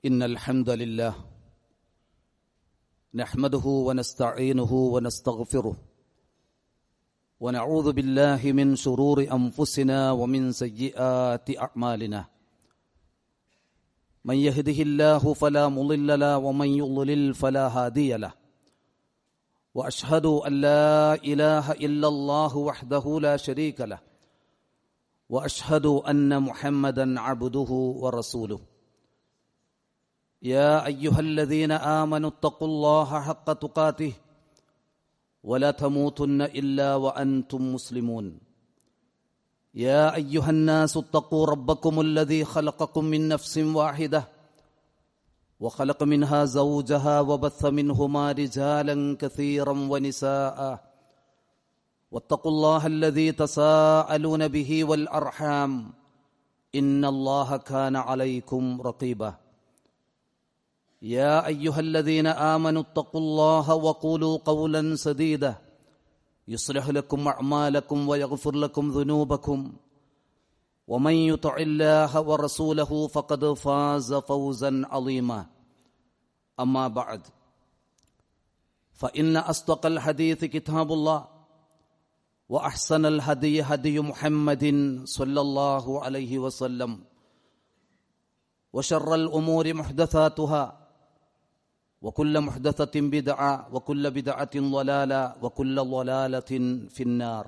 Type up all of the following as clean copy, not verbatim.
إن الحمد لله نحمده ونستعينه ونستغفره ونعوذ بالله من شرور أنفسنا ومن سيئات أعمالنا من يهده الله فلا مضل له ومن يضلل فلا هادي له وأشهد أن لا إله إلا الله وحده لا شريك له وأشهد أن محمدا عبده ورسوله يا أيها الذين آمنوا اتقوا الله حق تقاته ولا تموتن إلا وأنتم مسلمون يا أيها الناس اتقوا ربكم الذي خلقكم من نفس واحدة وخلق منها زوجها وبث منهما رجالا كثيرا ونساء واتقوا الله الذي تساءلون به والأرحام إن الله كان عليكم رقيبا يا أيها الذين آمنوا اتقوا الله وقولوا قولا سديدا يصلح لكم أعمالكم ويغفر لكم ذنوبكم ومن يطع الله ورسوله فقد فاز فوزا عظيما أما بعد فإن أصدق الحديث كتاب الله وأحسن الهدي هدي محمد صلى الله عليه وسلم وشر الأمور محدثاتها وكل محدثة بدعة وكل بدعة ضلالة وكل ضلالة في النار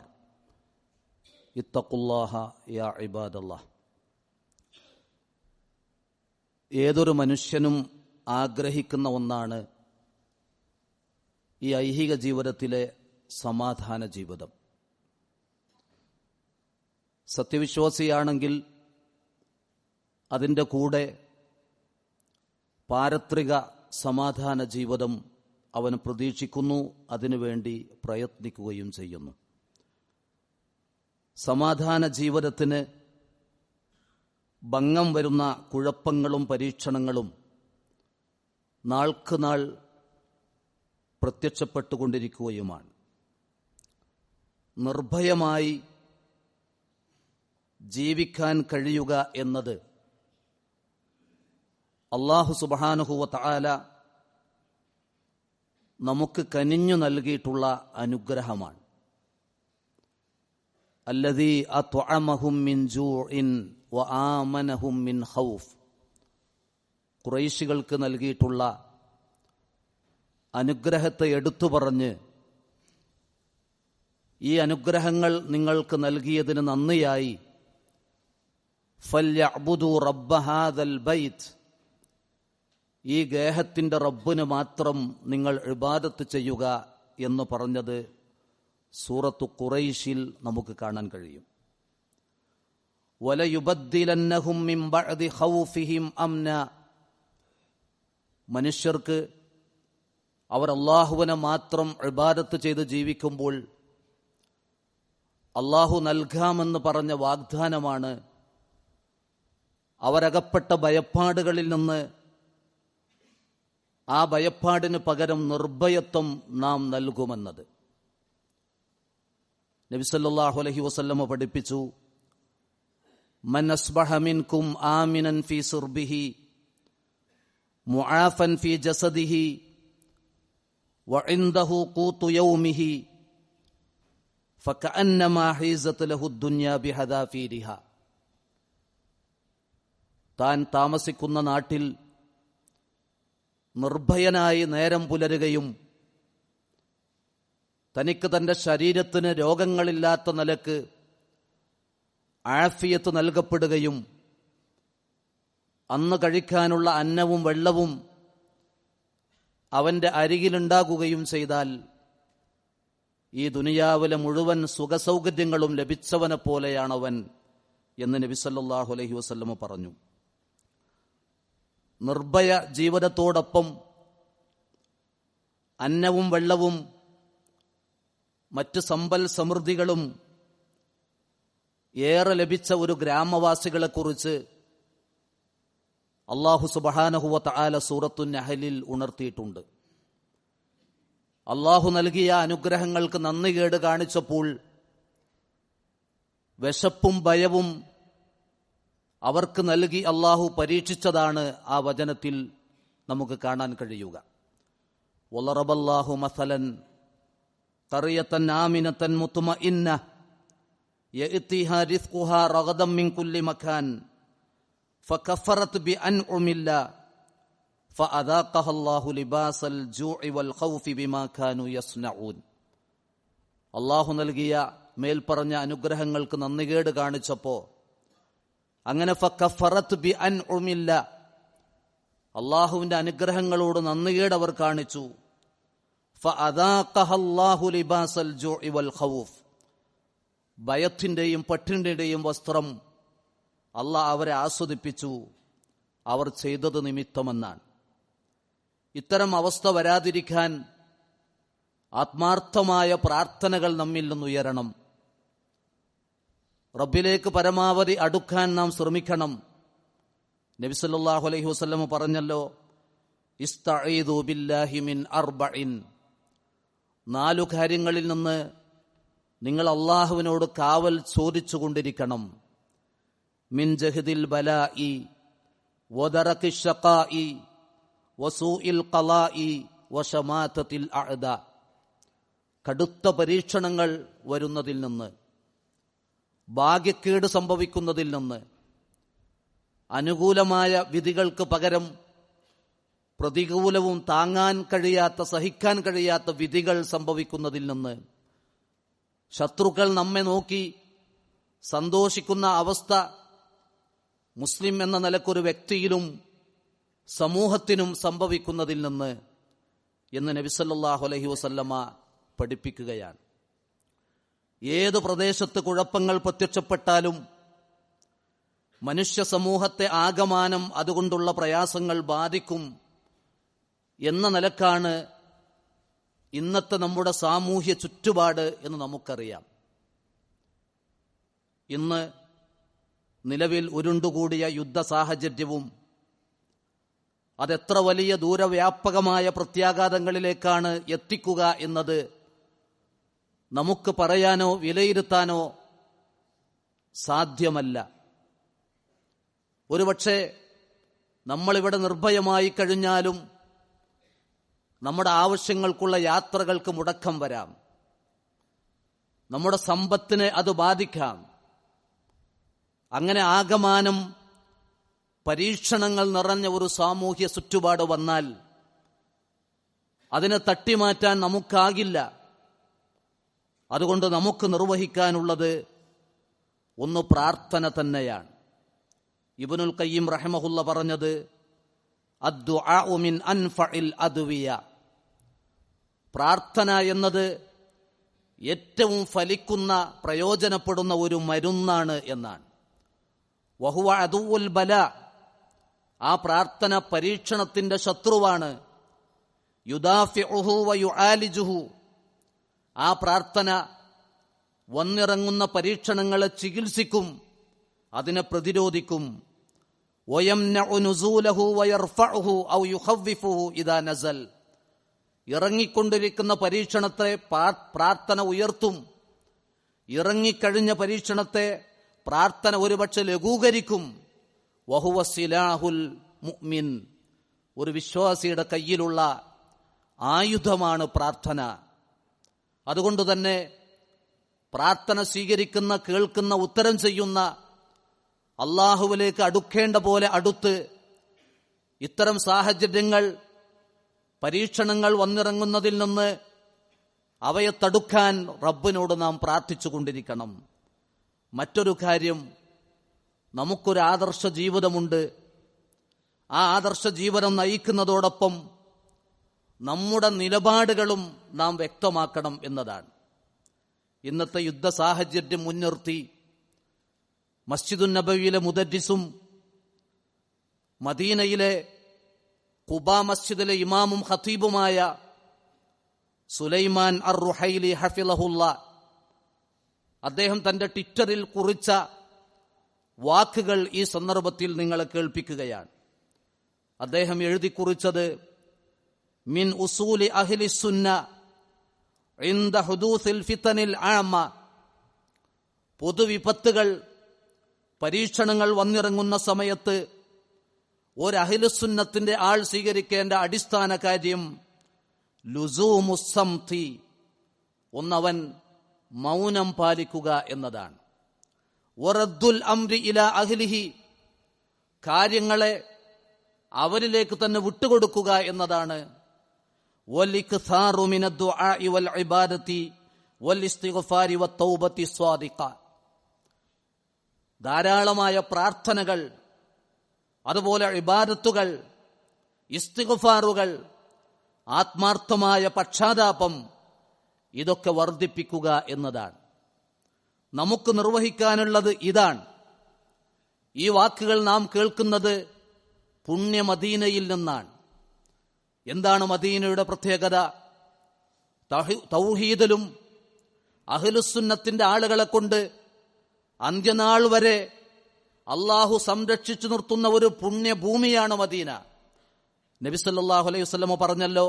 اتقوا الله يا عباد الله. ഏതൊരു മനുഷ്യനും ആഗ്രഹിക്കുന്ന ഒന്നാണ് ഈ ഐഹിക ജീവിതത്തിലെ സമാധാന ജീവിതം. സത്യവിശ്വാസിയാണെങ്കിൽ അതിൻ്റെ കൂടെ പാരത്രിക സമാധാന ജീവിതം അവൻ പ്രതീക്ഷിക്കുന്നു, അതിനുവേണ്ടി പ്രയത്നിക്കുകയും ചെയ്യുന്നു. സമാധാന ജീവിതത്തിന് ഭംഗം വരുന്ന കുഴപ്പങ്ങളും പരീക്ഷണങ്ങളും നാൾക്കുനാൾ പ്രത്യക്ഷപ്പെട്ടുകൊണ്ടിരിക്കുകയുമാണ്. നിർഭയമായി ജീവിക്കാൻ കഴിയുക എന്നത് അല്ലാഹു സുബ്ഹാനഹു വ തആല നമുക്ക് കനിഞ്ഞു നൽകിയിട്ടുള്ള അനുഗ്രഹമാണ്. അല്ലദീ അത്അമഹും മിൻ ജൂഇൻ വ ആമനഹും മിൻ ഖൗഫ്. ഖുറൈശികൾക്ക് നൽകിയിട്ടുള്ള അനുഗ്രഹത്തെ എടുത്തു പറഞ്ഞ് ഈ അനുഗ്രഹങ്ങൾ നിങ്ങൾക്ക് നൽകിയതിന് നന്ദിയായി ഫൽയഅ്ബുദു റബ്ബ ഹാദൽ ബൈത്ത്, ഈ ഗേഹത്തിന്റെ റബ്ബിന് മാത്രം നിങ്ങൾ ഇബാദത്ത് ചെയ്യുക എന്ന് പറഞ്ഞത് സൂറത്തു ഖുറൈശിൽ നമുക്ക് കാണാൻ കഴിയും. വലയുബദ്ദിലന്നഹും മിൻ ബഅദി ഖൗഫിഹിം അംന. മനുഷ്യർക്ക് അവർ അല്ലാഹുവിനെ മാത്രം ഇബാദത്ത് ചെയ്ത് ജീവിക്കുമ്പോൾ അല്ലാഹു നൽകാമെന്ന് പറഞ്ഞ വാഗ്ദാനമാണ് അവരകപ്പെട്ട ഭയപ്പാടുകളിൽ നിന്ന് ആ ഭയപ്പാടിന് പകരം നിർഭയത്വം നാം നൽകുമെന്നത്. നബി സല്ലല്ലാഹു അലൈഹി വസല്ലമ പഠിപ്പിച്ചു, മൻ അസ്ബഹ മിൻകും ആമിനൻ ഫീ സിർബിഹി മുആഫൻ ഫീ ജസദിഹി വഇൻദഹു ഖൂതു യൗമിഹി ഫകഅന്നമാ ഹീസത് ലഹു ദുനിയ ബിഹദാഫീരിഹാ. താൻ താമസിക്കുന്ന നാട്ടിൽ നിർഭയനായി നേരം പുലരുകയും തനിക്ക് തൻ്റെ ശരീരത്തിന് രോഗങ്ങളില്ലാത്ത നിലക്ക് ആഫിയത്ത് നൽകപ്പെടുകയും അന്ന് കഴിക്കാനുള്ള അന്നവും വെള്ളവും അവൻ്റെ അരികിലുണ്ടാകുകയും ചെയ്താൽ ഈ ദുനിയാവിലെ മുഴുവൻ സുഖസൗകര്യങ്ങളും ലഭിച്ചവനെ പോലെയാണവൻ എന്ന് നബി സല്ലല്ലാഹു അലൈഹി വസല്ലമ പറഞ്ഞു. നിർഭയ ജീവിതത്തോടൊപ്പം അന്നവും വെള്ളവും മറ്റ് സമ്പൽ സമൃദ്ധികളും ഏറെ ലഭിച്ച ഒരു ഗ്രാമവാസികളെക്കുറിച്ച് അല്ലാഹു സുബ്ഹാനഹു വ തആല സൂറത്തു നഹലിൽ ഉണർത്തിയിട്ടുണ്ട്. അല്ലാഹു നൽകിയ അനുഗ്രഹങ്ങൾക്ക് നന്ദികേട് കാണിച്ചപ്പോൾ വിശപ്പും ഭയവും അവർക്ക് നൽകി അള്ളാഹു പരീക്ഷിച്ചതാണ് ആ വചനത്തിൽ നമുക്ക് കാണാൻ കഴിയുക. വളറബല്ലാഹു മസലൻ ഖറിയതൻ ആമിനതൻ മുത്മഇന്ന യഅതിഹാ റിസ്ഖുഹാ റഗദൻ മിൻ കുല്ലി മകാൻ ഫകഫറത് ബിഅൻഉമില്ലാ ഫഅദാഖഹ അല്ലാഹു ലിബാസൽ ജൂഇ വൽ ഖൗഫി ബിമാ കാനൂ യസ്നഊൻ. അല്ലാഹു നൽകിയ മേൽപ്പറഞ്ഞ അനുഗ്രഹങ്ങൾക്ക് നന്ദികേട് കാണിച്ചപ്പോൾ അങ്ങനെ ഫകഫറത് ബിഅൻഉമില്ലാ, അല്ലാഹുവിന്റെ അനുഗ്രഹങ്ങളോട് നന്ദികേട് അവർ കാണിച്ചു. ഫഅദാഖഹ അല്ലാഹു ലിബാസൽ ജൂഇ വൽ ഖൗഫ്, ഭയത്തിന്റെയും പട്ടിണിയുടെയും വസ്ത്രം അല്ലാഹ് അവരെ ആസ്വദിപ്പിച്ചു അവർ ചെയ്തത് നിമിത്തമെന്നാണ്. ഇത്തരം അവസ്ഥ വരാതിരിക്കാൻ ആത്മാർത്ഥമായ പ്രാർത്ഥനകൾ നമ്മിൽ നിന്നുയരണം. റബ്ബിലേക്ക് പരമാവധി അടുക്കാൻ നാം ശ്രമിക്കണം. നബി സല്ലല്ലാഹു അലൈഹി വസല്ലം പറഞ്ഞല്ലോ, ഇസ്തഈദു ബില്ലാഹി മിൻ അർബഇൻ, 4 കാര്യങ്ങളിൽ നിന്ന് നിങ്ങൾ അള്ളാഹുവിനോട് കാവൽ ചോദിച്ചുകൊണ്ടിരിക്കണം. മിൻ ജഹദിൽ ബലാഇ വദറകി ശഖാഇ വസൂഇൽ ഖലാഇ വശമാതത്തിൽ അഅദാ, കടുത്ത പരീക്ഷണങ്ങൾ വരുന്നതിൽ നിന്ന്, ഭാഗ്യക്കേട് സംഭവിക്കുന്നതിൽ നിന്ന്, അനുകൂലമായ വിധികൾക്ക് പകരം പ്രതികൂലവും താങ്ങാൻ കഴിയാത്ത സഹിക്കാൻ കഴിയാത്ത വിധികൾ സംഭവിക്കുന്നതിൽ നിന്ന്, ശത്രുക്കൾ നമ്മെ നോക്കി സന്തോഷിക്കുന്ന അവസ്ഥ മുസ്ലിം എന്ന നിലക്കൊരു വ്യക്തിയിലും സമൂഹത്തിനും സംഭവിക്കുന്നതിൽ നിന്ന് എന്ന് നബി സല്ലല്ലാഹു അലൈഹി വസല്ലമ പഠിപ്പിക്കുകയാണ്. ഏത് പ്രദേശത്ത് കുഴപ്പങ്ങൾ പ്രത്യക്ഷപ്പെട്ടാലും മനുഷ്യ സമൂഹത്തെ ആകമാനം അതുകൊണ്ടുള്ള പ്രയാസങ്ങൾ ബാധിക്കും എന്ന നിലക്കാണ് ഇന്നത്തെ നമ്മുടെ സാമൂഹ്യ ചുറ്റുപാട് എന്ന് നമുക്കറിയാം. ഇന്ന് നിലവിൽ ഉരുണ്ടുകൂടിയ യുദ്ധ സാഹചര്യവും അതെത്ര വലിയ ദൂരവ്യാപകമായ പ്രത്യാഘാതങ്ങളിലേക്കാണ് എത്തിക്കുക എന്നത് നമുക്ക് പറയാനോ വിലയിരുത്താനോ സാധ്യമല്ല. ഒരുപക്ഷെ നമ്മളിവിടെ നിർഭയമായി കഴിഞ്ഞാലും നമ്മുടെ ആവശ്യങ്ങൾക്കുള്ള യാത്രകൾക്ക് മുടക്കം വരാം, നമ്മുടെ സമ്പത്തിനെ അത് ബാധിക്കാം. അങ്ങനെ ആകമാനം പരീക്ഷണങ്ങൾ നിറഞ്ഞ ഒരു സാമൂഹ്യ ചുറ്റുപാട് വന്നാൽ അതിനെ തട്ടിമാറ്റാൻ നമുക്കാകില്ല. അതുകൊണ്ട് നമുക്ക് നിർവഹിക്കാനുള്ളത് ഒന്ന് പ്രാർത്ഥന തന്നെയാണ്. ഇബ്നുൽ ഖയ്യിം റഹിമഹുല്ല പറഞ്ഞത്, അദ്ദുആഉ മിൻ അൻഫഇൽ അദ്വിയ, പ്രാർത്ഥന എന്നത് ഏറ്റവും ഫലിക്കുന്ന പ്രയോജനപ്പെടുന്ന ഒരു മരുന്നാണ് എന്നാണ്. വഹുവ അദുഉൽ ബലാ, ആ പ്രാർത്ഥന പരീക്ഷണത്തിന്റെ ശത്രുവാണ്. യുദാഫിഉഹു വയുആലിജുഹു, ആ പ്രാർത്ഥന വന്നിറങ്ങുന്ന പരീക്ഷണങ്ങളെ ചികിത്സിക്കും, അതിനെ പ്രതിരോധിക്കും. വയംനഉ നുസൂലഹു വയർഫഉഹു ഔ യുഖവ്വിഫുഹു ഇദാ നസൽ, ഇറങ്ങിക്കൊണ്ടിരിക്കുന്ന പരീക്ഷണത്തെ പ്രാർത്ഥന ഉയർത്തും, ഇറങ്ങിക്കഴിഞ്ഞ പരീക്ഷണത്തെ പ്രാർത്ഥന ഒരുപക്ഷെ ലഘൂകരിക്കും. വഹുവ സിലാഹുൽ മുഅ്മിൻ, ഒരു വിശ്വാസിയുടെ കയ്യിലുള്ള ആയുധമാണ് പ്രാർത്ഥന. അതുകൊണ്ട് തന്നെ പ്രാർത്ഥന സ്വീകരിക്കുന്ന, കേൾക്കുന്ന, ഉത്തരം ചെയ്യുന്ന, അള്ളാഹുവിലേക്ക് അടുക്കേണ്ട പോലെ അടുത്ത് ഇത്തരം സാഹചര്യങ്ങൾ, പരീക്ഷണങ്ങൾ വന്നിറങ്ങുന്നതിൽ നിന്ന് അവയെ തടുക്കാൻ റബ്ബിനോട് നാം പ്രാർത്ഥിച്ചുകൊണ്ടിരിക്കണം. മറ്റൊരു കാര്യം, നമുക്കൊരു ആദർശ ജീവിതമുണ്ട്. ആ ആദർശ ജീവിതം നയിക്കുന്നതോടൊപ്പം നമ്മുടെ നിലപാടുകളും നാം വ്യക്തമാക്കണം എന്നതാണ്. ഇന്നത്തെ യുദ്ധ സാഹചര്യം മുൻനിർത്തി മസ്ജിദുൻ നബവിയിലെ മുദരിസും മദീനയിലെ ഖുബാ മസ്ജിദിലെ ഇമാമും ഖതീബുമായ സുലൈമാൻ അർ റുഹൈലി ഹഫിളഹുല്ല, അദ്ദേഹം തന്റെ ട്വിറ്ററിൽ കുറിച്ച വാക്കുകൾ ഈ സന്ദർഭത്തിൽ നിങ്ങളെ കേൾപ്പിക്കുകയാണ്. അദ്ദേഹം എഴുതി കുറിച്ചത്, മിൻ ഉസൂലി അഹ്ലി സുന്ന ഇൻദ ഹുദൂസിൽ ഫിതനിൽ ആമ, പൊതുവിപത്തുകൾ പരീക്ഷണങ്ങൾ വന്നിറങ്ങുന്ന സമയത്ത് ഒരു അഹ്ലുസുന്നത്തിന്റെ ആൾ സ്വീകരിക്കേണ്ട അടിസ്ഥാന കാര്യം ലുസൂമുസ്സംതി, ഒന്നവൻ മൗനം പാലിക്കുക എന്നതാണ്. വറദ്ദുൽ അംരി ഇലാ അഹ്ലിഹി, കാര്യങ്ങളെ അവരിലേക്ക് തന്നെ വിട്ടുകൊടുക്കുക എന്നതാണ്. വൽഇക്സാറു മിനദ്ദുആഇ വൽ ഇബാദത്തി വൽ ഇസ്തിഗ്ഫാരി വത്തൗബത്തി സ്വാദിഖ, ധാരാളമായ പ്രാർത്ഥനകൾ, അതുപോലെ ഇബാദത്തുകൾ, ഇസ്തിഗ്ഫാറുകൾ, ആത്മാർത്ഥമായ പക്ഷാതാപം, ഇതൊക്കെ വർദ്ധിപ്പിക്കുക എന്നതാണ്. നമുക്ക് നിർവഹിക്കാനുള്ളത് ഇതാണ്. ഈ വാക്കുകൾ നാം കേൾക്കുന്നത് പുണ്യ മദീനയിൽ നിന്നാണ്. എന്താണ് മദീനയുടെ പ്രത്യേകത? തൗഹീദിലും അഹ്ലുസുന്നത്തിന്റെ ആളുകളെ കൊണ്ട് അന്ത്യനാൾ വരെ അള്ളാഹു സംരക്ഷിച്ചു നിർത്തുന്ന ഒരു പുണ്യഭൂമിയാണ് മദീന. നബി സല്ലല്ലാഹു അലൈഹി വസല്ലം പറഞ്ഞല്ലോ,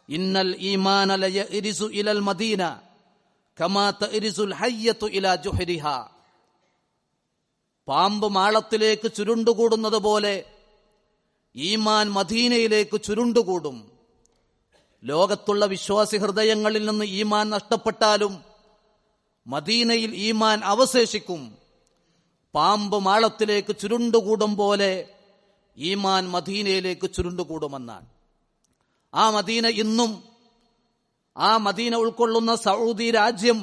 ഇന്നൽ ഈമാന ലയഇരിസു ഇലൽ മദീന കമാ തഇരിസുൽ ഹയ്യത്തു ഇലാ ജുഹരിഹാ, പാമ്പ് മാളത്തിലേക്ക് ചുരുണ്ടുകൂടുന്നത് പോലെ ഈമാൻ മദീനയിലേക്ക് ചുരുണ്ടുകൂടും. ലോകത്തുള്ള വിശ്വാസി ഹൃദയങ്ങളിൽ നിന്ന് ഈമാൻ നഷ്ടപ്പെട്ടാലും മദീനയിൽ ഈമാൻ അവശേഷിക്കും. പാമ്പ് മാളത്തിലേക്ക് ചുരുണ്ടുകൂടും പോലെ ഈമാൻ മദീനയിലേക്ക് ചുരുണ്ടുകൂടുമെന്നാണ്. ആ മദീന ഇന്നും, ആ മദീന ഉൾക്കൊള്ളുന്ന സൗദി രാജ്യം,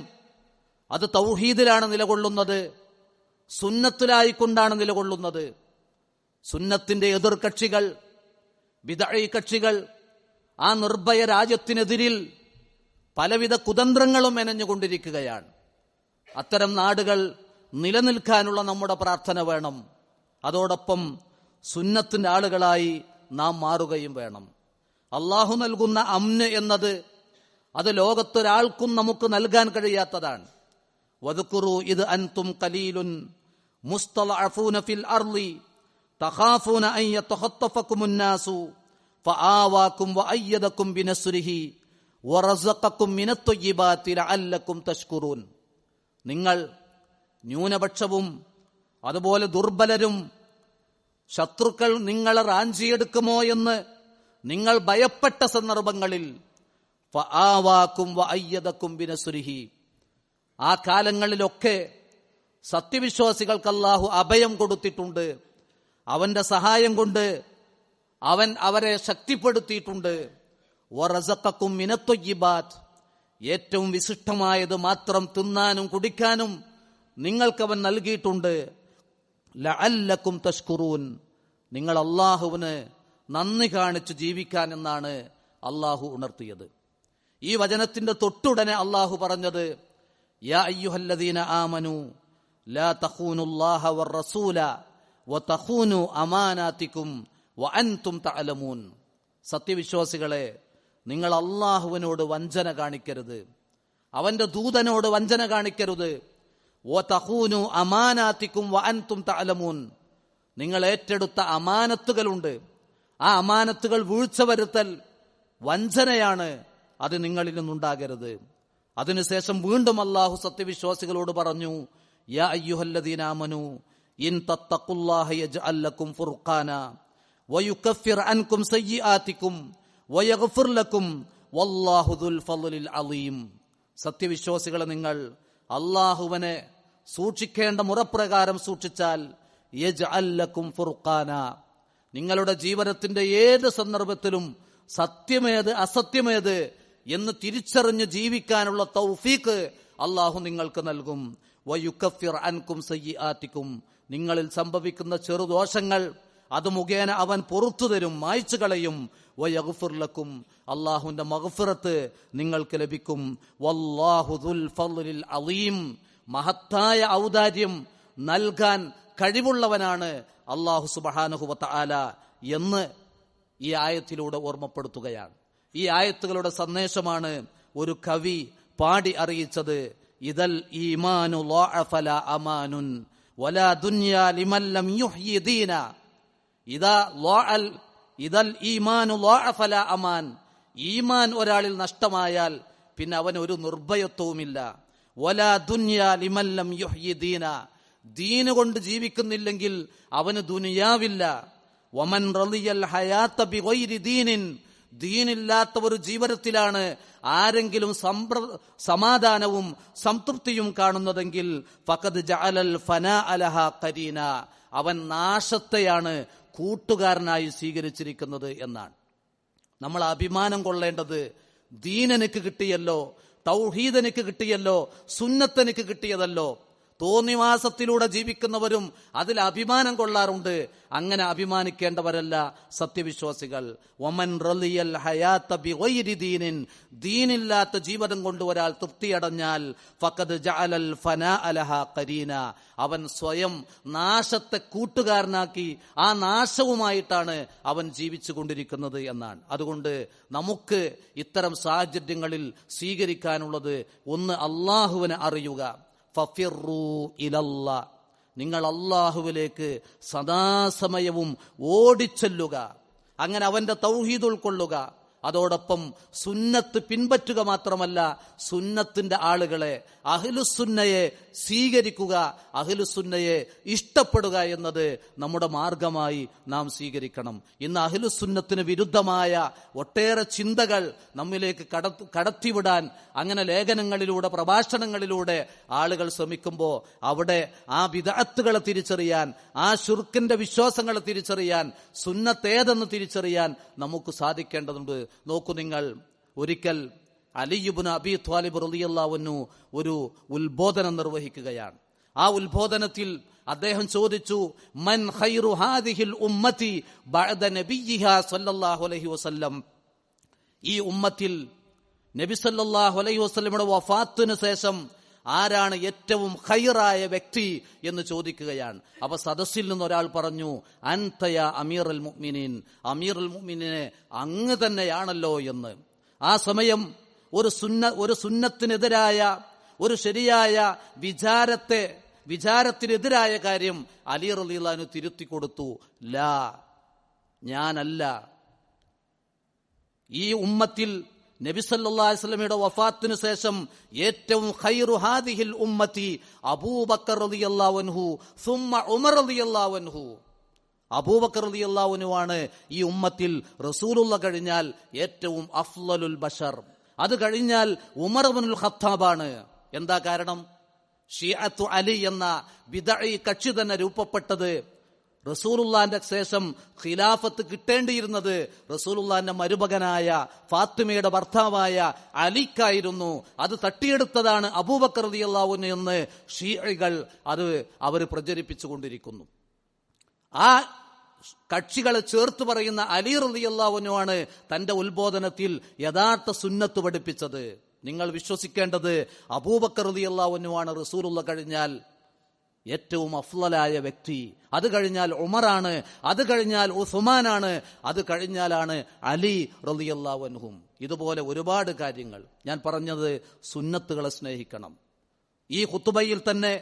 അത് തൗഹീദിലാണ് നിലകൊള്ളുന്നത്, സുന്നത്തിലായിക്കൊണ്ടാണ് നിലകൊള്ളുന്നത്. സുന്നത്തിന്റെ എതിർകക്ഷികൾ, ബിദ്അഈ കക്ഷികൾ ആ നിർഭയ രാജ്യത്തിനെതിരിൽ പലവിധ കുതന്ത്രങ്ങളും മെനഞ്ഞുകൊണ്ടിരിക്കുകയാണ്. അത്തരം നാടുകൾ നിലനിൽക്കാനുള്ള നമ്മുടെ പ്രാർത്ഥന വേണം. അതോടൊപ്പം സുന്നത്തിന്റെ ആളുകളായി നാം മാറുകയും വേണം. അള്ളാഹു നൽകുന്ന അംന് എന്നത് അത് ലോകത്തൊരാൾക്കും നമുക്ക് നൽകാൻ കഴിയാത്തതാണ്. വദ്കുറൂ ഇദ് അൻതും ഖലീലുൻ മുസ്തളഅഫൂന ഫിൽ അർളി തഖാഫൂന അൻ യതഖത്തഫകുമുൻ നാസു ഫആവാകും വഅയ്യദകും ബിനസ്രിഹി വറസഖകും മിനത് ത്വയ്യിബാതി ലഅല്ലകും തഷ്കുറൂൻ. നിങ്ങൾ ന്യൂനപക്ഷവും അതുപോലെ ദുർബലരും ശത്രുക്കൾ നിങ്ങളെ റാഞ്ചിയെടുക്കുമോ എന്ന് നിങ്ങൾ ഭയപ്പെട്ട സന്ദർഭങ്ങളിൽ ഫആവാകും വഅയ്യദകും ബിനസ്രിഹി, ആ കാലങ്ങളിലൊക്കെ സത്യവിശ്വാസികൾക്ക് അല്ലാഹു അഭയം കൊടുത്തിട്ടുണ്ട്. അവന്റെ സഹായം കൊണ്ട് അവൻ അവരെ ശക്തിപ്പെടുത്തിയിട്ടുണ്ട്. വറസഖകും മിനത് ത്വയ്യിബാത്, ഏറ്റവും വിശിഷ്ടമായത് മാത്രം തിന്നാനും കുടിക്കാനും നിങ്ങൾക്കവൻ നൽകിയിട്ടുണ്ട്. ലഅല്ലകും തഷ്കുറൂൻ, നിങ്ങൾ അള്ളാഹുവിന് നന്ദി കാണിച്ച് ജീവിക്കാൻ എന്നാണ് അള്ളാഹു ഉണർത്തിയത്. ഈ വചനത്തിന്റെ തൊട്ടുടനെ അള്ളാഹു പറഞ്ഞത്, യാ അയ്യുഹല്ലദീന ആമനു ലാ തഖൂനുല്ലാഹ വറസൂല വതഖൂനു അമാനാതികും വഅൻതും തഅലമൂൻ. സത്യവിശ്വാസികളെ, നിങ്ങൾ അള്ളാഹുവിനോട് വഞ്ചന കാണിക്കരുത്, അവന്റെ ദൂതനോട് വഞ്ചന കാണിക്കരുത്. വതഖൂനു അമാനാതികും വഅൻതും തഅലമൂൻ, നിങ്ങൾ ഏറ്റെടുത്ത അമാനത്തുകളുണ്ട്, ആ അമാനത്തുകൾ വീഴ്ച വരുത്തൽ വഞ്ചനയാണ്, അത് നിങ്ങളിൽ നിന്നുണ്ടാകരുത്. അതിനുശേഷം വീണ്ടും അല്ലാഹു സത്യവിശ്വാസികളോട് പറഞ്ഞു, യാ അയ്യുഹല്ലദീന ആമനു ഇൻ തത്തഖുല്ലാഹ യജ്അൽ ലക്കും ഫുർഖാന വയുകഫിർ അൻകും സയ്യിആതികും വയഗ്ഫിർ ലക്കും വല്ലാഹു ദുൽ ഫളിൽ അളീം. സത്യവിശ്വാസികളെ, നിങ്ങൾ അല്ലാഹുവിനെ സൂക്ഷിക്കേണ്ട മുറപ്രകാരം സൂക്ഷിച്ചാൽ യജ്അൽ ലക്കും ഫുർഖാന, നിങ്ങളുടെ ജീവിതത്തിന്റെ ഏത് സന്ദർഭത്തിലും സത്യമേത് അസത്യമേത് എന്ന് തിരിച്ചറിഞ്ഞ് ജീവിക്കാനുള്ള തൗഫീഖ് അല്ലാഹു നിങ്ങൾക്ക് നൽകും. വയുകഫിർ അൻകും സയ്യിആതികും, നിങ്ങളിൽ സംഭവിക്കുന്ന ചെറുദോഷങ്ങൾ അത് മുഖേന അവൻ പൊറുത്തു തരും, മായ്ച്ചു കളയും. വയഗ്ഫിർ ലക്കും, അല്ലാഹുവിന്റെ മഗ്ഫിറത്ത് നിങ്ങൾക്ക് ലഭിക്കും. വല്ലാഹു ദുൽ ഫളിൽ അളീം, മഹത്തായ ഔദാര്യം നൽകാൻ കഴിവുള്ളവനാണ് അല്ലാഹു സുബ്ഹാനഹു വ തആല എന്ന് ഈ ആയത്തിലൂടെ ഓർമ്മപ്പെടുത്തുകയാണ്. ഈ ആയത്തുകളുടെ സന്ദേശമാണ് ഒരു കവി പാടി അറിയിച്ചത്. ഇദൽ ഈമാനു ളഅഫ ലാ അമാനുൻ വലാ ദുനിയാ ലിമൻ ലം യുഹ്യി ദീന. ഇദൽ ഈമാനു ളഅഫ ലാ അമാൻ, ഈമാൻ ഒരാളിൽ നഷ്ടമായാൽ പിന്നെ അവൻ ഒരു നിർഭയത്വവുമില്ല. വലാ ദുനിയാ ലിമൻ ലം യുഹ്യി ദീന, ദീന് കൊണ്ട് ജീവിക്കുന്നില്ലെങ്കിൽ അവന് ദുനിയാവില്ല. വമൻ റളിയൽ ഹയാത്ത ബിഗൈരി ദീനിൻ, ദീനില്ലാത്ത ഒരു ജീവിതത്തിലാണ് ആരെങ്കിലും സമാധാനവും സംതൃപ്തിയും കാണുന്നതെങ്കിൽ ഫഖദ് ജഅലൽ ഫനാഅ ലഹാ ഖരീന, അവൻ നാശത്തെയാണ് കൂട്ടുകാരനായി സ്വീകരിച്ചിരിക്കുന്നത് എന്നാണ്. നമ്മൾ അഭിമാനം കൊള്ളേണ്ടത് ദീൻ എനിക്ക് കിട്ടിയല്ലോ, തൗഹീദ് എനിക്ക് കിട്ടിയല്ലോ, സുന്നത്ത് എനിക്ക് കിട്ടിയതല്ലോ. തോന്നിവാസത്തിലൂടെ ജീവിക്കുന്നവരും അതിൽ അഭിമാനം കൊള്ളാറുണ്ട്. അങ്ങനെ അഭിമാനിക്കേണ്ടവരല്ല സത്യവിശ്വാസികൾ. വമൻ റളിയൽ ഹയാത്ത ബിഗൈരി ദീനിൻ, ദീനില്ലാത്ത ജീവിതം കൊണ്ട് ഒരാൾ തൃപ്തിയടഞ്ഞാൽ ഫഖദ് ജഅലൽ ഫനാഅ ലഹാ ഖരീന, അവൻ സ്വയം നാശത്തെ കൂട്ടുകാരനാക്കി ആ നാശവുമായിട്ടാണ് അവൻ ജീവിച്ചു കൊണ്ടിരിക്കുന്നത് എന്നാണ്. അതുകൊണ്ട് നമുക്ക് ഇത്തരം സാഹചര്യങ്ങളിൽ സ്വീകരിക്കാനുള്ളത് ഒന്ന്, അള്ളാഹുവിനെ അറിയുക. ഫഫിറൂ ഇലല്ലാ, നിങ്ങൾ അള്ളാഹുവിലേക്ക് സദാസമയവും ഓടിച്ചെല്ലുക. അങ്ങനെ അവന്റെ തൗഹീദ് ഉൾക്കൊള്ളുക. അതോടൊപ്പം സുന്നത്ത് പിൻപറ്റുക മാത്രമല്ല, സുന്നത്തിന്റെ ആളുകളെ, അഹ്ലുസുന്നയെ സ്വീകരിക്കുക, അഹ്ലുസുന്നയെ ഇഷ്ടപ്പെടുക എന്നത് നമ്മുടെ മാർഗമായി നാം സ്വീകരിക്കണം. ഇന്ന് അഹ്ലുസുന്നത്തിന് വിരുദ്ധമായ ഒട്ടേറെ ചിന്തകൾ നമ്മിലേക്ക് കടത്തിവിടാൻ അങ്ങനെ ലേഖനങ്ങളിലൂടെ, പ്രഭാഷണങ്ങളിലൂടെ ആളുകൾ ശ്രമിക്കുമ്പോൾ അവിടെ ആ ബിദ്അത്തുകളെ തിരിച്ചറിയാൻ, ആ ശിർക്കിന്റെ വിശ്വാസങ്ങളെ തിരിച്ചറിയാൻ, സുന്നത്തേതെന്ന് തിരിച്ചറിയാൻ നമുക്ക് സാധിക്കേണ്ടതുണ്ട്. നോക്കൂ നിങ്ങൾ, ഒരിക്കൽ അലി ഇബ്നു അബീ ത്വാലിബ് റളിയല്ലാഹു അൻഹു ഒരു ഉത്ബോധനം നിർവഹിക്കുകയാണ്. ആ ഉത്ബോധനത്തിൽ അദ്ദേഹം ചോദിച്ചു, മൻ ഖൈറു ഹാദിഹിൽ ഉമ്മത്തി ബഅദ നബിയിഹാ സല്ലല്ലാഹു അലൈഹി വസല്ലം, ഈ ഉമ്മത്തിൽ നബി സല്ലല്ലാഹു അലൈഹി വസല്ലമയുടെ വഫാത്തിന് ശേഷം ആരാണ് ഏറ്റവും ഖൈറായ വ്യക്തി എന്ന് ചോദിക്കുകയാണ്. അപ്പൊ സദസ്സിൽ നിന്ന് ഒരാൾ പറഞ്ഞു, അൻതയ അമീറുൽ മുഅ്മിനീൻ, അമീറുൽ മുഅ്മിനീനെ അങ്ങ് തന്നെയാണല്ലോ എന്ന്. ആ സമയം ഒരു സുന്നത്തിനെതിരായ, ഒരു ശരിയായ വിചാരത്തിനെതിരായ കാര്യം അലി റളിയല്ലാഹു അൻഹു തിരുത്തി കൊടുത്തു. ലാ, ഞാനല്ല. ഈ ഉമ്മത്തിൽ നബി സല്ലല്ലാഹു അലൈഹി വസല്ലമയുടെ വഫാത്തിന് ശേഷം ഏറ്റവും ഖൈറു ഹാദിഹിൽ ഉമ്മത്തി അബൂബക്കർ റളിയല്ലാഹു അൻഹു സുമ്മ ഉമർ റളിയല്ലാഹു അൻഹു. അബൂബക്കർ റളിയല്ലാഹു അൻഹു ആണ് ഈ ഉമ്മത്തിൽ റസൂലുള്ളാഹി കഴിഞ്ഞാൽ ഏറ്റവും അഫ്ളലുൽ ബശർ. അത് കഴിഞ്ഞാൽ ഉമർ ഇബ്നുൽ ഖത്താബാണ്. എന്താ കാരണം? ഷിഅത്തു അലി എന്ന ബിദ്അഈ കക്ഷി തന്നെ രൂപപ്പെട്ടത് റസൂലുള്ളാന്റെ ശേഷം ഖിലാഫത്ത് കിട്ടേണ്ടിയിരുന്നത് റസൂലുള്ളാന്റെ മരുമകനായ ഫാത്തിമയുടെ ഭർത്താവായ അലിക്കായിരുന്നു. അത് തട്ടിയെടുത്തതാണ് അബൂബക്കർ റളിയല്ലാഹു അൻഹു എന്ന് ഷിഈകൾ അവർ പ്രചരിപ്പിച്ചുകൊണ്ടിരിക്കുന്നു. ആ കക്ഷികളെ ചേർത്ത് പറയുന്ന അലി റളിയല്ലാഹു അൻഹു ആണ് തന്റെ ഉത്ബോധനത്തിൽ യഥാർത്ഥ സുന്നത്ത് പഠിപ്പിച്ചത്. നിങ്ങൾ വിശ്വസിക്കേണ്ടത് അബൂബക്കർ റളിയല്ലാഹു അൻഹു ആണ് റസൂലുള്ളാഹി കഴിഞ്ഞാൽ ഏറ്റവും അഫ്ളലായ വ്യക്തി. അത് കഴിഞ്ഞാൽ ഉമറാണ്, അത് കഴിഞ്ഞാൽ ഉസ്മാനാണ്, അത് കഴിഞ്ഞാലാണ് അലി റളിയല്ലാഹു അൻഹും. ഇതുപോലെ ഒരുപാട് കാര്യങ്ങൾ. ഞാൻ പറഞ്ഞത് സുന്നത്തുകളെ സ്നേഹിക്കണം. ഈ ഖുതുബയിൽ തന്നെ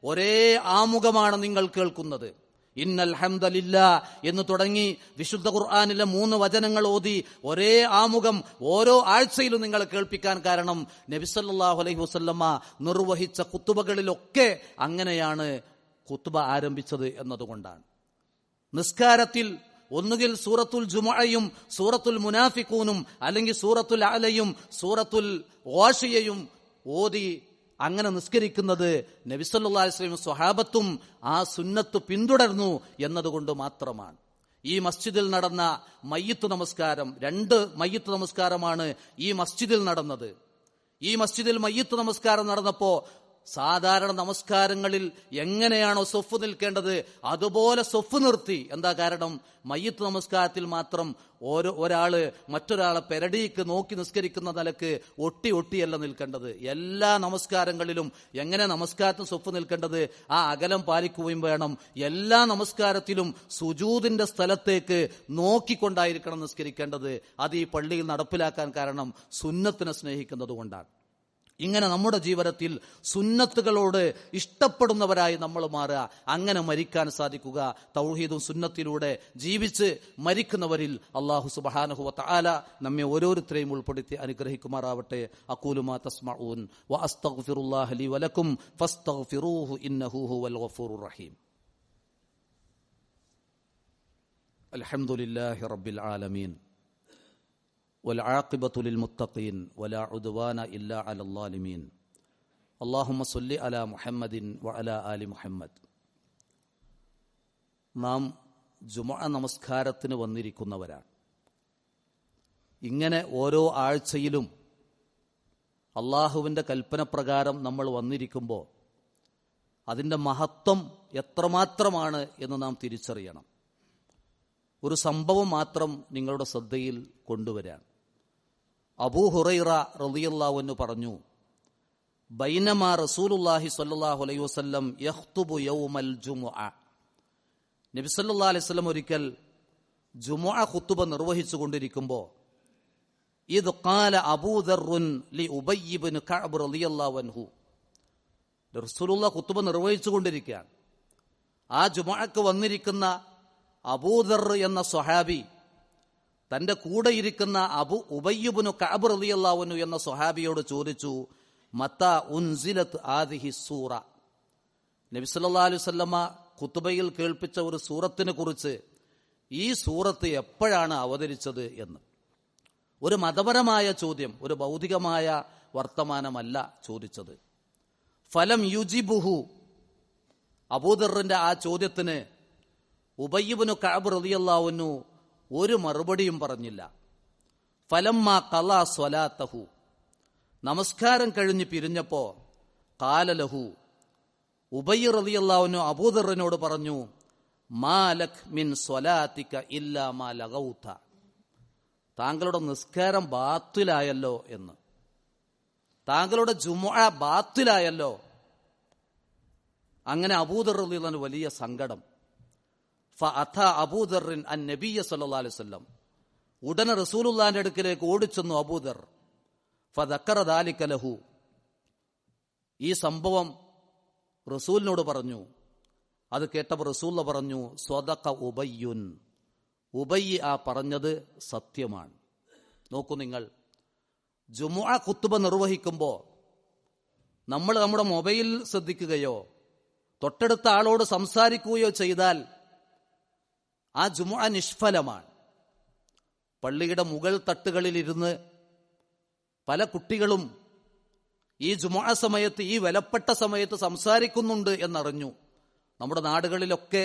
ഒരേ ആമുഖമാണ് നിങ്ങൾ കേൾക്കുന്നത്. ഇന്നൽ ഹംദലില്ലാ എന്ന് തുടങ്ങി വിശുദ്ധ ഖുർആനിലെ 3 വചനങ്ങൾ ഓതി ഒരേ ആമുഖം ഓരോ ആഴ്ചയിലും നിങ്ങൾ കേൾപ്പിക്കാൻ കാരണം നബി സല്ലല്ലാഹു അലൈഹി വസല്ലമ നിർവഹിച്ച ഖുതുബകളിലൊക്കെ അങ്ങനെയാണ് ഖുതുബ ആരംഭിച്ചത് എന്നതുകൊണ്ടാണ്. നിസ്കാരത്തിൽ ഒന്നുകിൽ സൂറത്തുൽ ജുമുഅയും സൂറത്തുൽ മുനാഫിഖൂനും അല്ലെങ്കിൽ സൂറത്തുൽ അലയും സൂറത്തുൽ ഗാശിയയും ഓതി അങ്ങനെ നിസ്കരിക്കുന്നത് നബി സല്ലല്ലാഹു അലൈഹി വസല്ലം സ്വഹാബത്തും ആ സുന്നത്ത് പിന്തുടർന്നു എന്നതുകൊണ്ട് മാത്രമാണ്. ഈ മസ്ജിദിൽ നടന്ന മയ്യിത്ത് നമസ്കാരം, 2 മയ്യിത്ത് നമസ്കാരമാണ് ഈ മസ്ജിദിൽ നടന്നത്. ഈ മസ്ജിദിൽ മയ്യിത്ത് നമസ്കാരം നടന്നപ്പോ സാധാരണ നമസ്കാരങ്ങളിൽ എങ്ങനെയാണോ സൊഫ് നിൽക്കേണ്ടത് അതുപോലെ സൊഫ് നിർത്തി. എന്താ കാരണം? മയ്യിത്ത് നമസ്കാരത്തിൽ മാത്രം ഒരാള് മറ്റൊരാളെ പെരടിക്ക് നോക്കി നിസ്കരിക്കുന്ന നിലക്ക് ഒട്ടിയല്ല നിൽക്കേണ്ടത്. എല്ലാ നമസ്കാരങ്ങളിലും എങ്ങനെ നമസ്കാരത്തിന് സൊഫ് നിൽക്കേണ്ടത് ആ അകലം പാലിക്കുകയും വേണം. എല്ലാ നമസ്കാരത്തിലും സുജൂദിന്റെ സ്ഥലത്തേക്ക് നോക്കിക്കൊണ്ടായിരിക്കണം നിസ്കരിക്കേണ്ടത്. അത് ഈ പള്ളിയിൽ നടപ്പിലാക്കാൻ കാരണം സുന്നത്തിനെ സ്നേഹിക്കുന്നത് കൊണ്ടാണ്. ഇങ്ങനെ നമ്മുടെ ജീവിതത്തിൽ സുന്നത്തുകളോട് ഇഷ്ടപ്പെടുന്നവരായി നമ്മൾ മാറുക, അങ്ങനെ മരിക്കാൻ സാധിക്കുക. തൗഹീദും സുന്നത്തിലൂടെ ജീവിച്ച് മരിക്കുന്നവരിൽ അല്ലാഹു സുബ്ഹാനഹു വ തആല നമ്മെ ഓരോരുത്തരെയും ഉൾപ്പെടുത്തി അനുഗ്രഹിക്കുമാറാവട്ടെ. അഖൂലു മാ തസ്മഊൻ വ അസ്തഗ്ഫിറുല്ലാഹ ലി വലക്കും ഫസ്തഗ്ഫിറൂഹു ഇന്നഹു ഹുവൽ ഗഫൂറുർ റഹീം. അൽഹംദുലില്ലാഹി റബ്ബിൽ ആലമീൻ والعاقبة للمتقين ولا عدوان إلا على الظالمين اللهم صل على محمد وعلى آل محمد. നാം ജുമുഅ നമസ്കാരത്തിന് വന്നിരിക്കുന്നവരാണ്. ഇങ്ങനെ ഓരോ ആഴ്ചയിലും അള്ളാഹുവിൻ്റെ കൽപ്പനപ്രകാരം നമ്മൾ വന്നിരിക്കുമ്പോൾ അതിൻ്റെ മഹത്വം എത്രമാത്രമാണ് എന്ന് നാം തിരിച്ചറിയണം. ഒരു സംഭവം മാത്രം നിങ്ങളുടെ ശ്രദ്ധയിൽ കൊണ്ടുവരാൻ. അബൂ ഹുറൈറ റളിയല്ലാഹു അൻഹു പറഞ്ഞു, ബൈനമാ റസൂലുള്ളാഹി സ്വല്ലല്ലാഹു അലൈഹി വസല്ലം യഖ്തുബു യൗമൽ ജുമുഅ. നബി സല്ലല്ലാഹു അലൈഹി വസല്ലം ഒരിക്കൽ ജുമുഅ ഖുതുബ നിർവഹിച്ചു കൊണ്ടിരിക്കുമ്പോൾ ഇദ് ഖാല അബൂ ദർറുൻ ലി ഉബയ്യ് ഇബ്നു കഅബ് റളിയല്ലാഹു അൻഹു. റസൂലുള്ളാഹി ഖുതുബ നിർവഹിച്ചു കൊണ്ടിരിക്കുകയാണ്. ആ ജുമുഅക്ക് വന്നിരിക്കുന്ന അബൂദർ എന്ന സ്വഹാബി തന്റെ കൂടെ ഇരിക്കുന്ന ഉബയ്യ് ഇബ്നു കഅബ് റളിയല്ലാഹു അൻഹു എന്ന സ്വഹാബിയോട് ചോദിച്ചു, മത്താ ഉൻസിലത് ആദിഹി സൂറ. നബി സല്ലല്ലാഹു അലൈഹി വസല്ലമ ഖുതുബയിൽ കേൾപ്പിച്ച ഒരു സൂറത്തിനെ കുറിച്ച് ഈ സൂറത്ത് എപ്പോഴാണ് അവതരിച്ചത് എന്ന്. ഒരു മതപരമായ ചോദ്യം, ഒരു ഭൗതികമായ വർത്തമാനമല്ല ചോദിച്ചത്. ഫലം യുജിബുഹു. അബൂദറിന്റെ ആ ചോദ്യത്തിന് ഉബയ്യ് ഇബ്നു കഅബ് റളിയല്ലാഹു അൻഹു ഒരു മറുപടിയും പറഞ്ഞില്ല. ഫലമ്മാ ഖളാ സ്വലാത്തഹു. നമസ്കാരം കഴിഞ്ഞ് പിരിഞ്ഞപ്പോ ഖാല ലഹു. ഉബയ്യ് റളിയല്ലാഹു അൻഹു അബൂദറിനോട് പറഞ്ഞു, മാ ലക് മിൻ സ്വലാത്തിക ഇല്ലാ മാ ലഗൗത. താങ്കളുടെ നിസ്കാരം ബാത്തിലായല്ലോ എന്ന്, താങ്കളുടെ ജുമുഅ ബാത്തിലായല്ലോ. അങ്ങനെ അബൂദർ റളിയല്ലാഹു അൻഹു വലിയ സങ്കടം. ഫഅതാ അബൂദറിൻ അൻ നബിയ്യ സല്ലല്ലാഹു അലൈഹി വസല്ലം. ഉടനെ റസൂലുള്ളാഹിന്റെ അടുക്കലേക്ക് ഓടിച്ചെന്നു അബൂദർ. ഫദക്കറ ദാലിക ലഹു. ഈ സംഭവം റസൂലിനോട് പറഞ്ഞു. അത് കേട്ടപ്പോൾ റസൂൽ പറഞ്ഞു, സ്വദഖ ഉബയ്യുൻ. ഉബയ്യ് ആ പറഞ്ഞത് സത്യമാണ്. നോക്കൂ നിങ്ങൾ, ജുമുഅ ഖുതുബ നിർവഹിക്കുമ്പോൾ നമ്മൾ നമ്മുടെ മൊബൈൽ ശ്രദ്ധിക്കുകയോ തൊട്ടടുത്ത ആളോട് സംസാരിക്കുകയോ ചെയ്താൽ ആ ജുമുഅ നിഷ്ഫലമാണ്. പള്ളിയുടെ മുകൾ തട്ടുകളിലിരുന്ന് പല കുട്ടികളും ഈ ജുമുഅ സമയത്ത്, ഈ വിലപ്പെട്ട സമയത്ത് സംസാരിക്കുന്നുണ്ട് എന്നറിഞ്ഞു. നമ്മുടെ നാടുകളിലൊക്കെ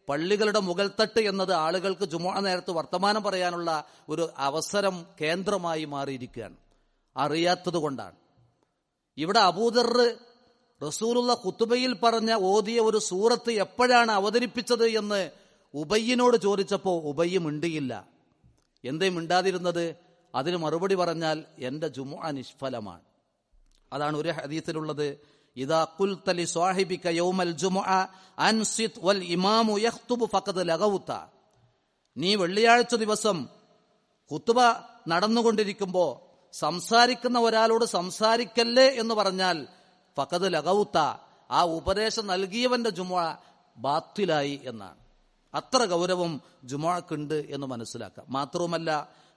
പള്ളികളുടെ മുകൾ തട്ട് എന്നത് ആളുകൾക്ക് ജുമുഅ നേരത്ത് വർത്തമാനം പറയാനുള്ള ഒരു അവസരം കേന്ദ്രമായി മാറിയിരിക്കുകയാണ്. അറിയാത്തത് കൊണ്ടാണ്. ഇവിടെ അബൂദർ റസൂലുള്ള ഖുതുബയിൽ പറഞ്ഞ ഓതിയ ഒരു സൂറത്ത് എപ്പോഴാണ് അവതരിപ്പിച്ചത് എന്ന് ഉബയ്യിനോട് ചോദിച്ചപ്പോൾ ഉബയ്യ് മിണ്ടിയില്ല. എന്തേ മിണ്ടാതിരുന്നത്? അതിന് മറുപടി പറഞ്ഞാൽ എൻ്റെ ജുമുഅ നിഷ്ഫലമാണ്. അതാണ് ഒരു ഹദീസിലുള്ളത്, ഇദാ ഖുൽത ലി സ്വാഹിബിക യൗമൽ ജുമുഅ അൻസിത് വൽ ഇമാമു യഖ്തുബു ഫഖദ് ലഗൗത. നീ വെള്ളിയാഴ്ച ദിവസം ഖുതുബ നടന്നുകൊണ്ടിരിക്കുമ്പോൾ സംസാരിക്കുന്ന ഒരാളോട് സംസാരിക്കല്ലേ എന്ന് പറഞ്ഞാൽ ഫഖദ് ലഗൗത, ആ ഉപദേശം നൽകിയവന്റെ ജുമുഅ ബാത്തിലായി എന്നാണ്. അത്ര ഗൗരവം ജുമുഅക്കുണ്ട് എന്ന് മനസ്സിലാക്കാം. മാത്രവുമല്ല,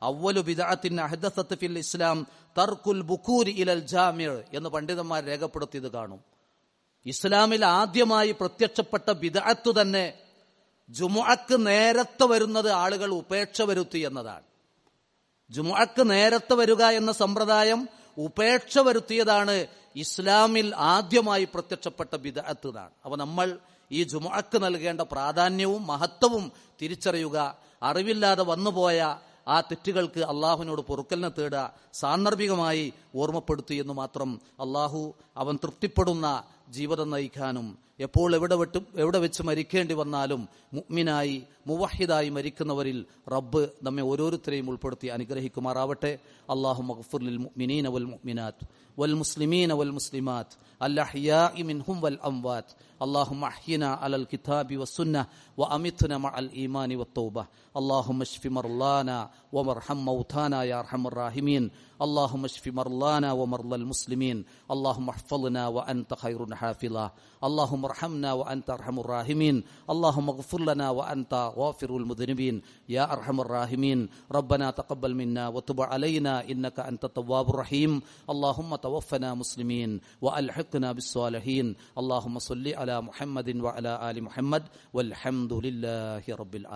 അവ്വലു ബിദ്അത്തിൻ അഹ്ദസത് ഫിൽ ഇസ്ലാം തർക്കുൽ ബുകൂരി ഇലൽ ജാമിഅ് എന്ന് പണ്ഡിതന്മാർ രേഖപ്പെടുത്തിയത് കാണും. ഇസ്ലാമിൽ ആദ്യമായി പ്രത്യക്ഷപ്പെട്ട ബിദ്അത്ത് തന്നെ ജുമുഅക്ക് നേരത്തെ വരുന്നത് ആളുകൾ ഉപേക്ഷ വരുത്തി എന്നതാണ്. ജുമുഅക്ക് നേരത്തെ വരിക എന്ന സമ്പ്രദായം ഉപേക്ഷ വരുത്തിയതാണ് ഇസ്ലാമിൽ ആദ്യമായി പ്രത്യക്ഷപ്പെട്ട ബിദ്അത്ത് എന്നാണ്. അപ്പോൾ നമ്മൾ ഈ ജുമുഅക്ക് നൽകേണ്ട പ്രാധാന്യവും മഹത്വവും തിരിച്ചറിയുക. അറിവില്ലാതെ വന്നുപോയ ആ തെറ്റുകൾക്ക് അള്ളാഹുവിനോട് പൊറുക്കലിനെ തേടുക, സാന്ദർഭികമായി ഓർമ്മപ്പെടുത്തി എന്ന് മാത്രം. അള്ളാഹു അവൻ തൃപ്തിപ്പെടുന്ന ജീവിതം നയിക്കാനും എപ്പോൾ എവിടെ വെച്ച് മരിക്കേണ്ടി വന്നാലും മുഅ്മിനായി മുവഹിദായി മരിക്കുന്നവരിൽ റബ്ബ് നമ്മെ ഓരോരുത്തരെയും ഉൾപ്പെടുത്തി അനുഗ്രഹിക്കുമാറാവട്ടെ. അല്ലാഹു മഗ്ഫിർ ലിൽ മുഅ്മിനീന വൽ മുഅ്മിനാത്ത് വൽ മുസ്ലിമീന വൽ മുസ്ലിമാത്ത് അൽ അഹ്യാഇ മിൻഹും വൽ അംവാത്ത്. اللهم احينا على الكتاب والسنة وأمتنا مع الإيمان والتوبة. اللهم اشف مرضانا وارحم موتانا يا أرحم الراحمين. اللهم اشف مرضانا ومرضى المسلمين. اللهم احفظنا وأنت خير حافظا. اللهم ارحمنا وأنت أرحم الراحمين. اللهم اغفر لنا وأنت غافر المذنبين يا أرحم الراحمين. ربنا تقبل منا وتب علينا إنك أنت التواب الرحيم. اللهم توفنا مسلمين وألحقنا بالصالحين. اللهم صل على محمد وعلى آل محمد والحمد لله رب العالمين.